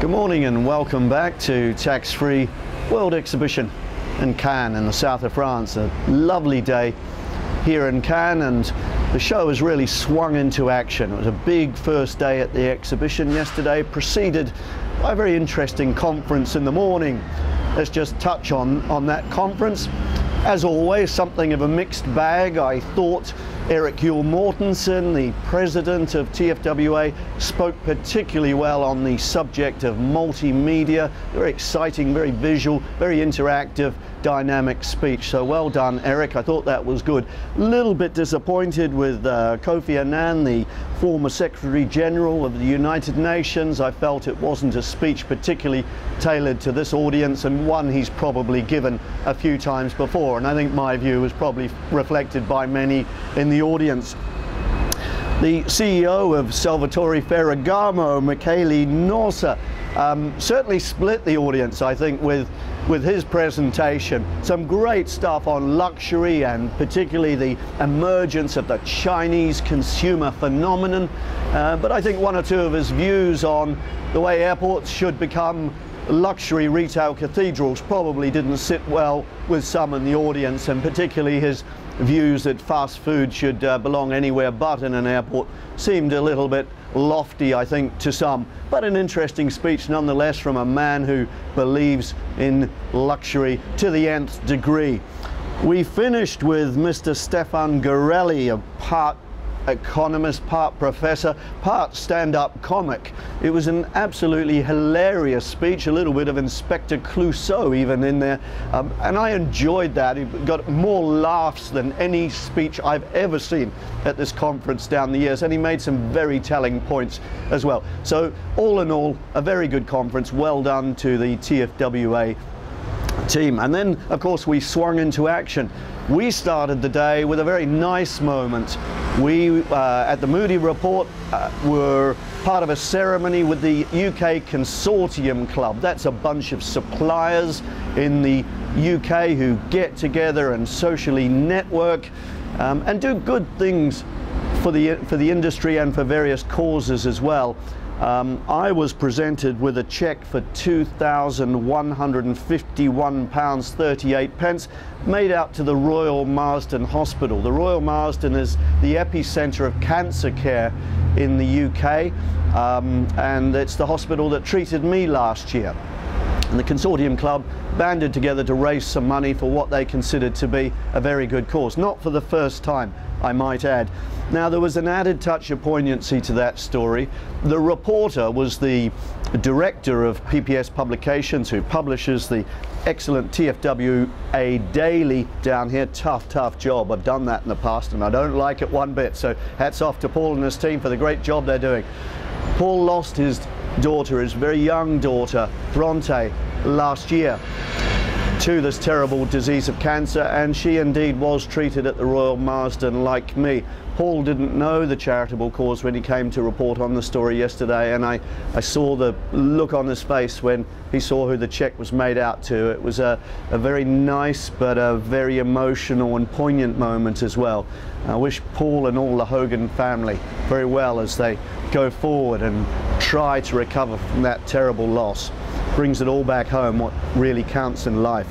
Good morning and welcome back to Tax-Free World Exhibition in Cannes in the south of France. A lovely day here in Cannes, and the show has really swung into action. It was a big first day at the exhibition yesterday, preceded by a very interesting conference in the morning. Let's just touch on that conference. As always, something of a mixed bag. I thought Erik Mortensen, the president of TFWA, spoke particularly well on the subject of multimedia. Very exciting, very visual, very interactive, dynamic speech. So well done, Erik. I thought that was good. A little bit disappointed with Kofi Annan, the former Secretary General of the United Nations. I felt it wasn't a speech particularly tailored to this audience, and one he's probably given a few times before. And I think my view was probably reflected by many in the audience. The CEO of Salvatore Ferragamo, Michele Norsa, certainly split the audience, I think, with his presentation. Some great stuff on luxury and particularly the emergence of the Chinese consumer phenomenon. But I think one or two of his views on the way airports should become luxury retail cathedrals probably didn't sit well with some in the audience, and particularly his views that fast food should belong anywhere but in an airport seemed a little bit lofty, I think, to some, but an interesting speech nonetheless from a man who believes in luxury to the nth degree. We finished with Mr. Stefan Gorelli, a part economist, part professor, part stand-up comic. It was an absolutely hilarious speech, a little bit of Inspector Clouseau even in there, and I enjoyed that. It got more laughs than any speech I've ever seen at this conference down the years, and he made some very telling points as well. So all in all, a very good conference. Well done to the TFWA team. And then of course we swung into action. We started the day with a very nice moment. We at the Moodie Report were part of a ceremony with the UK Consortium Club. That's a bunch of suppliers in the UK who get together and socially network and do good things for the industry and for various causes as well. I was presented with a cheque for £2,151.38 made out to the Royal Marsden Hospital. The Royal Marsden is the epicentre of cancer care in the UK, and it's the hospital that treated me last year. And the Consortium Club banded together to raise some money for what they considered to be a very good cause. Not for the first time, I might add. Now, there was an added touch of poignancy to that story. The reporter was the director of PPS Publications, who publishes the excellent TFWA Daily down here. Tough job. I've done that in the past and I don't like it one bit. So hats off to Paul and his team for the great job they're doing. Paul lost his daughter, his very young daughter, Bronte, last year to this terrible disease of cancer, and she indeed was treated at the Royal Marsden like me. Paul didn't know the charitable cause when he came to report on the story yesterday, and I saw the look on his face when he saw who the cheque was made out to. It was a very nice but a very emotional and poignant moment as well. I wish Paul and all the Hogan family very well as they go forward and try to recover from that terrible loss. Brings it all back home, what really counts in life.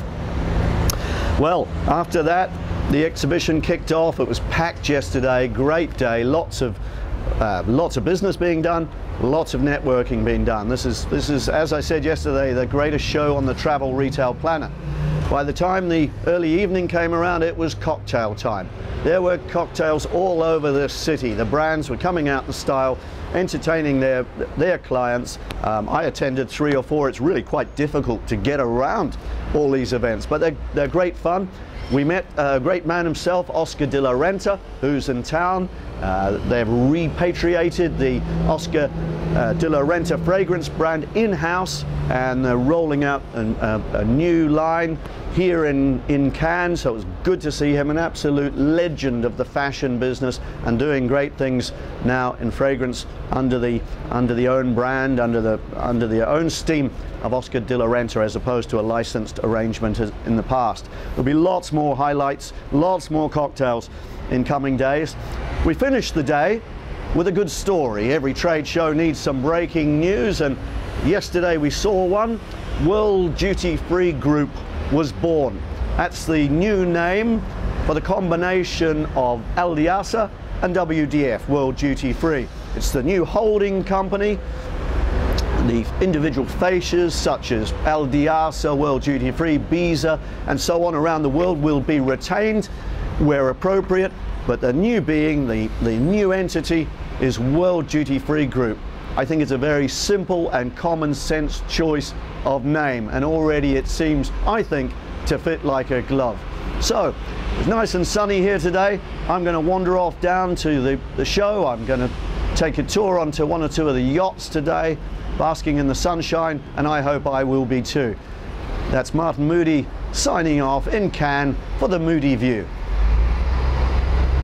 Well, after that, the exhibition kicked off. It was packed yesterday, great day, lots of business being done, lots of networking being done. This is, as I said yesterday, the greatest show on the travel retail planet. By the time the early evening came around, it was cocktail time. There were cocktails all over this city. The brands were coming out in style, entertaining their clients. I attended 3 or 4. It's really quite difficult to get around all these events, but they're great fun. We met a great man himself, Oscar de la Renta, who's in town. They've repatriated the Oscar de la Renta fragrance brand in-house, and they're rolling out a new line here in Cannes, so it was good to see him, an absolute legend of the fashion business, and doing great things now in fragrance under the own brand, under the own steam of Oscar de la Renta, as opposed to a licensed arrangement in the past. There'll be lots more highlights, lots more cocktails in coming days. We finished the day with a good story. Every trade show needs some breaking news, and Yesterday we saw one. World Duty Free Group was born. That's the new name for the combination of LDASA and WDF, World Duty Free. It's the new holding company. The individual fascias such as LDASA, World Duty Free, BISA and so on around the world will be retained where appropriate, but the new being, the new entity is World Duty Free Group. I think it's a very simple and common sense choice of name, and already it seems, I think, to fit like a glove. So it's nice and sunny here today. I'm going to wander off down to the show. I'm going to take a tour onto one or two of the yachts today, basking in the sunshine, and I hope I will be too. That's Martin Moodie signing off in Cannes for the Moodie View.